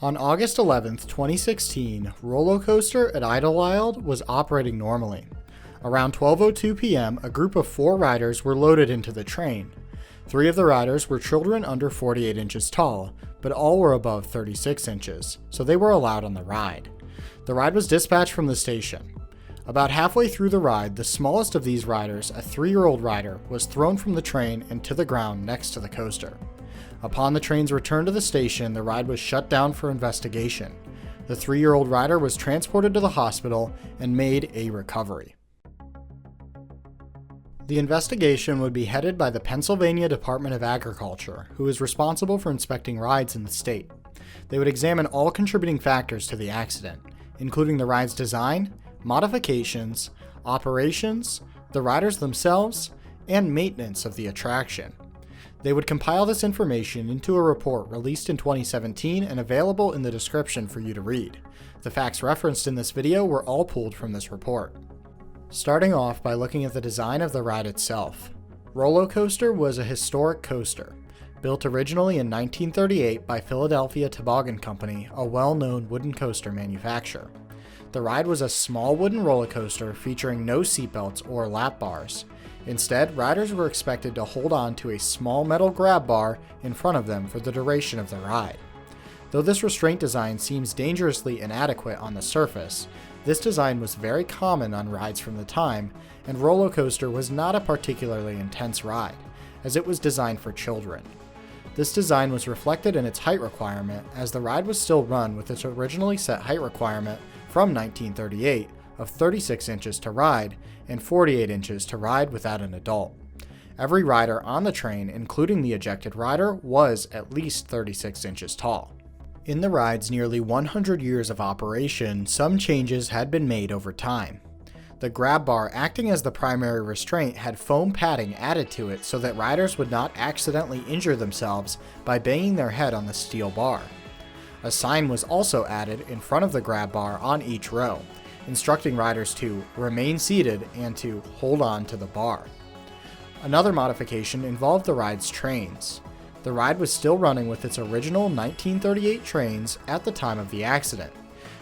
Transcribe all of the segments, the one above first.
On August 11, 2016, Rollo Coaster at Idlewild was operating normally. Around 12:02 p.m., a group of 4 riders were loaded into the train. 3 of the riders were children under 48 inches tall, but all were above 36 inches, so they were allowed on the ride. The ride was dispatched from the station. About halfway through the ride, the smallest of these riders, a 3-year-old rider, was thrown from the train and to the ground next to the coaster. Upon the train's return to the station, the ride was shut down for investigation. The 3-year-old rider was transported to the hospital and made a recovery. The investigation would be headed by the Pennsylvania Department of Agriculture, who is responsible for inspecting rides in the state. They would examine all contributing factors to the accident, including the ride's design, modifications, operations, the riders themselves, and maintenance of the attraction. They would compile this information into a report released in 2017 and available in the description for you to read. The facts referenced in this video were all pulled from this report. Starting off by looking at the design of the ride itself. Rollo Coaster was a historic coaster, built originally in 1938 by Philadelphia Toboggan Company, a well-known wooden coaster manufacturer. The ride was a small wooden roller coaster featuring no seatbelts or lap bars. Instead, riders were expected to hold on to a small metal grab bar in front of them for the duration of the ride. Though this restraint design seems dangerously inadequate on the surface, this design was very common on rides from the time, and Rollo Coaster was not a particularly intense ride, as it was designed for children. This design was reflected in its height requirement, as the ride was still run with its originally set height requirement from 1938 of 36 inches to ride and 48 inches to ride without an adult. Every rider on the train, including the ejected rider, was at least 36 inches tall. In the ride's nearly 100 years of operation, some changes had been made over time. The grab bar, acting as the primary restraint, had foam padding added to it so that riders would not accidentally injure themselves by banging their head on the steel bar. A sign was also added in front of the grab bar on each row, instructing riders to remain seated and to hold on to the bar. Another modification involved the ride's trains. The ride was still running with its original 1938 trains at the time of the accident.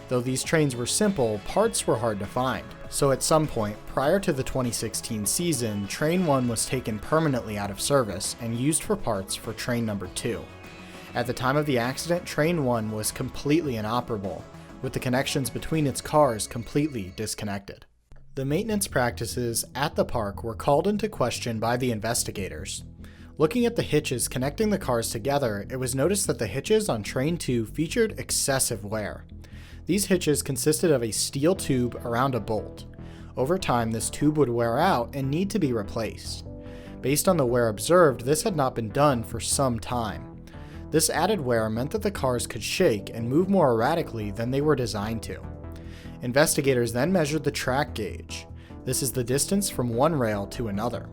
Though these trains were simple, parts were hard to find. So at some point, prior to the 2016 season, Train 1 was taken permanently out of service and used for parts for Train number 2. At the time of the accident, Train 1 was completely inoperable, with the connections between its cars completely disconnected. The maintenance practices at the park were called into question by the investigators. Looking at the hitches connecting the cars together, it was noticed that the hitches on Train 2 featured excessive wear. These hitches consisted of a steel tube around a bolt. Over time, this tube would wear out and need to be replaced. Based on the wear observed, this had not been done for some time. This added wear meant that the cars could shake and move more erratically than they were designed to. Investigators then measured the track gauge. This is the distance from one rail to another.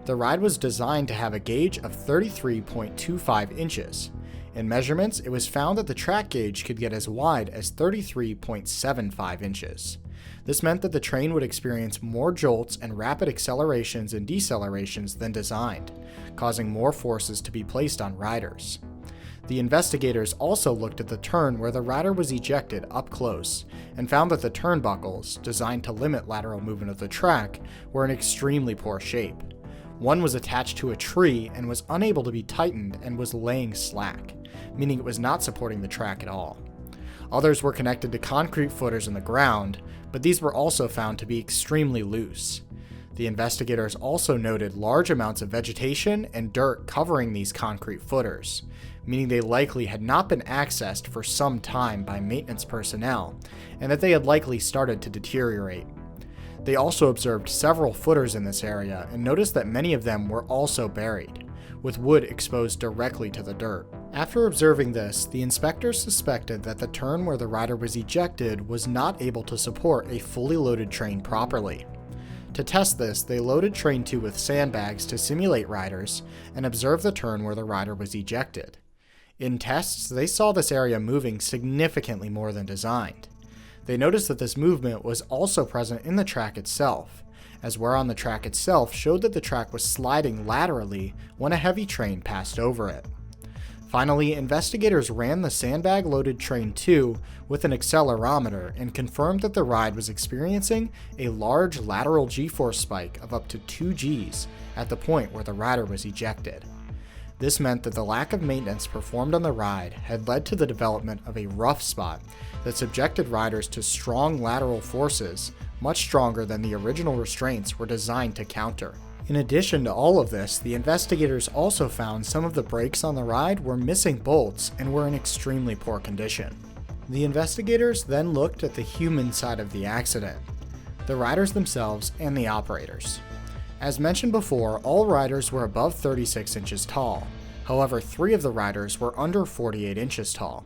The ride was designed to have a gauge of 33.25 inches. In measurements, it was found that the track gauge could get as wide as 33.75 inches. This meant that the train would experience more jolts and rapid accelerations and decelerations than designed, causing more forces to be placed on riders. The investigators also looked at the turn where the rider was ejected up close and found that the turnbuckles, designed to limit lateral movement of the track, were in extremely poor shape. One was attached to a tree and was unable to be tightened and was laying slack, meaning it was not supporting the track at all. Others were connected to concrete footers in the ground, but these were also found to be extremely loose. The investigators also noted large amounts of vegetation and dirt covering these concrete footers, meaning they likely had not been accessed for some time by maintenance personnel, and that they had likely started to deteriorate. They also observed several footers in this area and noticed that many of them were also buried, with wood exposed directly to the dirt. After observing this, the inspectors suspected that the turn where the rider was ejected was not able to support a fully loaded train properly. To test this, they loaded Train 2 with sandbags to simulate riders and observed the turn where the rider was ejected. In tests, they saw this area moving significantly more than designed. They noticed that this movement was also present in the track itself, as wear on the track itself showed that the track was sliding laterally when a heavy train passed over it. Finally, investigators ran the sandbag-loaded Train 2 with an accelerometer and confirmed that the ride was experiencing a large lateral G-force spike of up to 2 Gs at the point where the rider was ejected. This meant that the lack of maintenance performed on the ride had led to the development of a rough spot that subjected riders to strong lateral forces, much stronger than the original restraints were designed to counter. In addition to all of this, the investigators also found some of the brakes on the ride were missing bolts and were in extremely poor condition. The investigators then looked at the human side of the accident, the riders themselves and the operators. As mentioned before, all riders were above 36 inches tall. However, 3 of the riders were under 48 inches tall.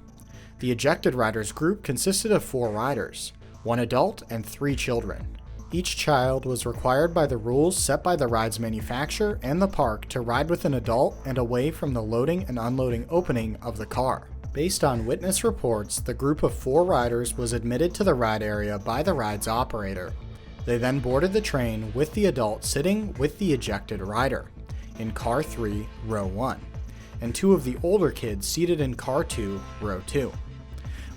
The ejected riders group consisted of 4 riders, 1 adult and 3 children. Each child was required by the rules set by the ride's manufacturer and the park to ride with an adult and away from the loading and unloading opening of the car. Based on witness reports, the group of 4 riders was admitted to the ride area by the ride's operator. They then boarded the train with the adult sitting with the ejected rider in Car 3, Row 1, and 2 of the older kids seated in Car 2, Row 2.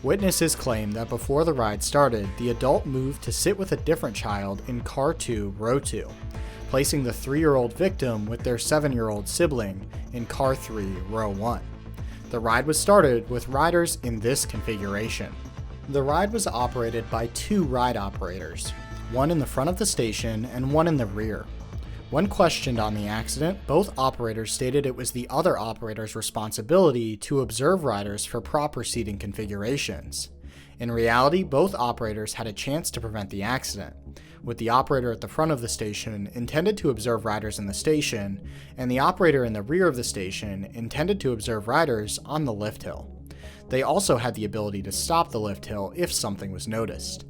Witnesses claim that before the ride started, the adult moved to sit with a different child in Car 2, Row 2, placing the 3-year-old victim with their 7-year-old sibling in Car 3, Row 1. The ride was started with riders in this configuration. The ride was operated by 2 ride operators, one in the front of the station and one in the rear. When questioned on the accident, both operators stated it was the other operator's responsibility to observe riders for proper seating configurations. In reality, both operators had a chance to prevent the accident, with the operator at the front of the station intended to observe riders in the station, and the operator in the rear of the station intended to observe riders on the lift hill. They also had the ability to stop the lift hill if something was noticed.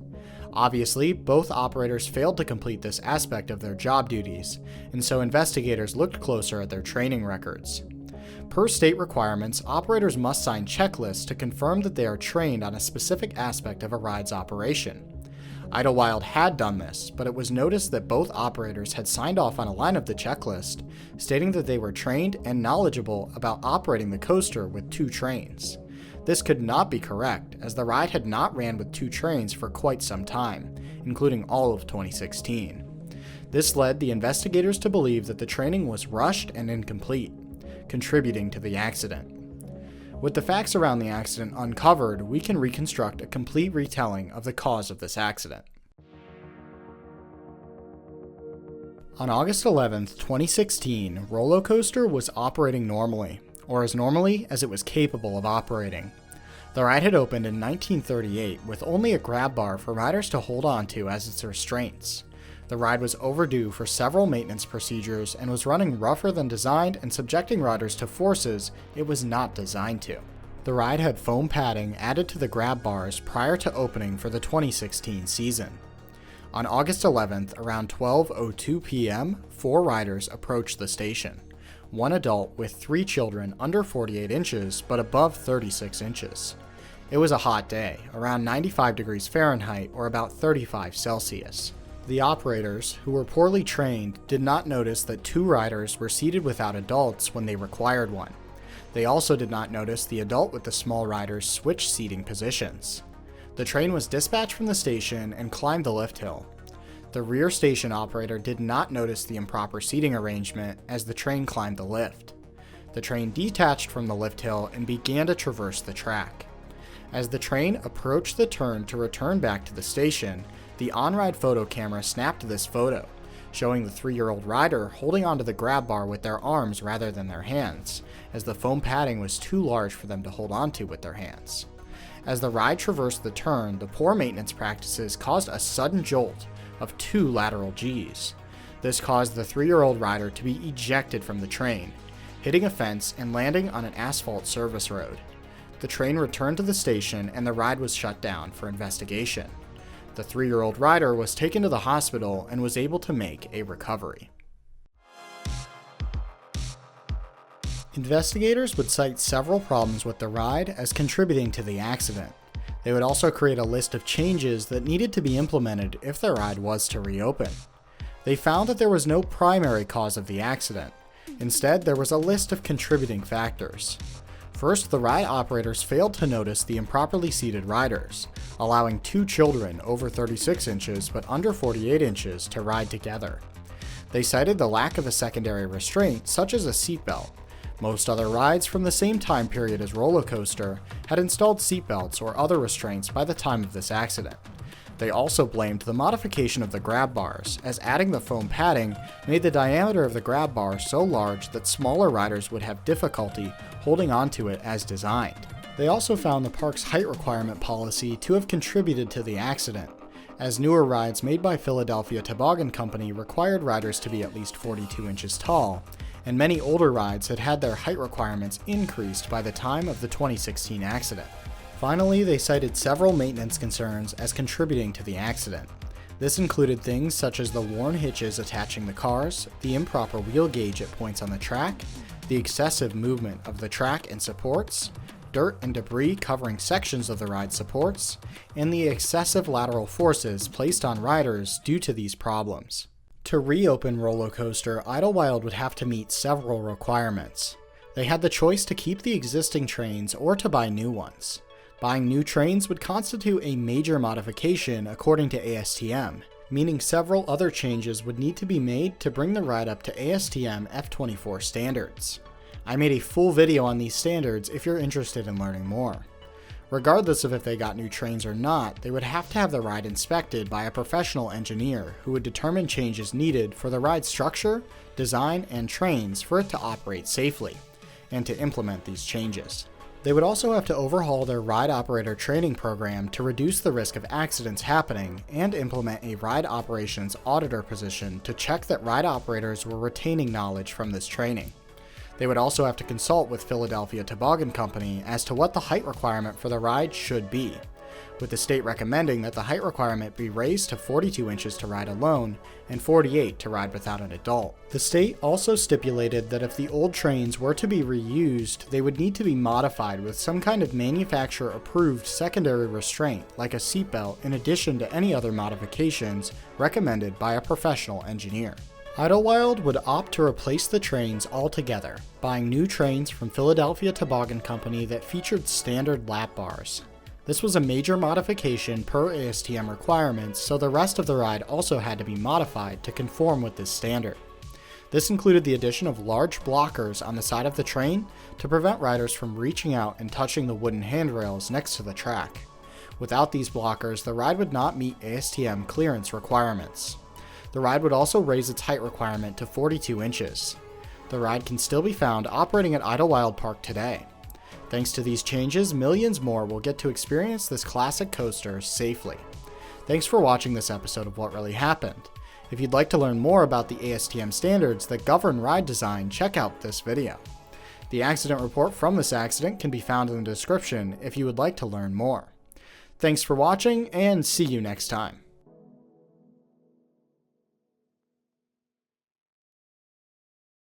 Obviously, both operators failed to complete this aspect of their job duties, and so investigators looked closer at their training records. Per state requirements, operators must sign checklists to confirm that they are trained on a specific aspect of a ride's operation. Idlewild had done this, but it was noticed that both operators had signed off on a line of the checklist, stating that they were trained and knowledgeable about operating the coaster with 2 trains. This could not be correct, as the ride had not ran with 2 trains for quite some time, including all of 2016. This led the investigators to believe that the training was rushed and incomplete, contributing to the accident. With the facts around the accident uncovered, we can reconstruct a complete retelling of the cause of this accident. On August 11, 2016, Rollo Coaster was operating normally, or as normally as it was capable of operating. The ride had opened in 1938 with only a grab bar for riders to hold on to as its restraints. The ride was overdue for several maintenance procedures and was running rougher than designed and subjecting riders to forces it was not designed to. The ride had foam padding added to the grab bars prior to opening for the 2016 season. On August 11th, around 12:02 p.m., 4 riders approached the station. 1 adult with 3 children under 48 inches but above 36 inches. It was a hot day, around 95 degrees Fahrenheit or about 35 Celsius. The operators, who were poorly trained, did not notice that 2 riders were seated without adults when they required one. They also did not notice the adult with the small riders switch seating positions. The train was dispatched from the station and climbed the lift hill. The rear station operator did not notice the improper seating arrangement as the train climbed the lift. The train detached from the lift hill and began to traverse the track. As the train approached the turn to return back to the station, the on-ride photo camera snapped this photo, showing the 3-year-old rider holding onto the grab bar with their arms rather than their hands, as the foam padding was too large for them to hold onto with their hands. As the ride traversed the turn, the poor maintenance practices caused a sudden jolt of 2 lateral Gs. This caused the 3-year-old rider to be ejected from the train, hitting a fence and landing on an asphalt service road. The train returned to the station and the ride was shut down for investigation. The 3-year-old rider was taken to the hospital and was able to make a recovery. Investigators would cite several problems with the ride as contributing to the accident. They would also create a list of changes that needed to be implemented if the ride was to reopen. They found that there was no primary cause of the accident. Instead, there was a list of contributing factors. First, the ride operators failed to notice the improperly seated riders, allowing 2 children over 36 inches but under 48 inches to ride together. They cited the lack of a secondary restraint, such as a seatbelt. Most other rides from the same time period as Rollo Coaster had installed seatbelts or other restraints by the time of this accident. They also blamed the modification of the grab bars, as adding the foam padding made the diameter of the grab bar so large that smaller riders would have difficulty holding onto it as designed. They also found the park's height requirement policy to have contributed to the accident, as newer rides made by Philadelphia Toboggan Company required riders to be at least 42 inches tall, and many older rides had had their height requirements increased by the time of the 2016 accident. Finally, they cited several maintenance concerns as contributing to the accident. This included things such as the worn hitches attaching the cars, the improper wheel gauge at points on the track, the excessive movement of the track and supports, dirt and debris covering sections of the ride supports, and the excessive lateral forces placed on riders due to these problems. To reopen Rollo Coaster, Idlewild would have to meet several requirements. They had the choice to keep the existing trains or to buy new ones. Buying new trains would constitute a major modification according to ASTM, meaning several other changes would need to be made to bring the ride up to ASTM F24 standards. I made a full video on these standards if you're interested in learning more. Regardless of if they got new trains or not, they would have to have the ride inspected by a professional engineer who would determine changes needed for the ride structure, design, and trains for it to operate safely, and to implement these changes. They would also have to overhaul their ride operator training program to reduce the risk of accidents happening and implement a ride operations auditor position to check that ride operators were retaining knowledge from this training. They would also have to consult with Philadelphia Toboggan Company as to what the height requirement for the ride should be, with the state recommending that the height requirement be raised to 42 inches to ride alone and 48 to ride without an adult. The state also stipulated that if the old trains were to be reused, they would need to be modified with some kind of manufacturer-approved secondary restraint, like a seatbelt, in addition to any other modifications recommended by a professional engineer. Idlewild would opt to replace the trains altogether, buying new trains from Philadelphia Toboggan Company that featured standard lap bars. This was a major modification per ASTM requirements, so the rest of the ride also had to be modified to conform with this standard. This included the addition of large blockers on the side of the train to prevent riders from reaching out and touching the wooden handrails next to the track. Without these blockers, the ride would not meet ASTM clearance requirements. The ride would also raise its height requirement to 42 inches. The ride can still be found operating at Idlewild Park today. Thanks to these changes, millions more will get to experience this classic coaster safely. Thanks for watching this episode of What Really Happened. If you'd like to learn more about the ASTM standards that govern ride design, check out this video. The accident report from this accident can be found in the description if you would like to learn more. Thanks for watching, and see you next time.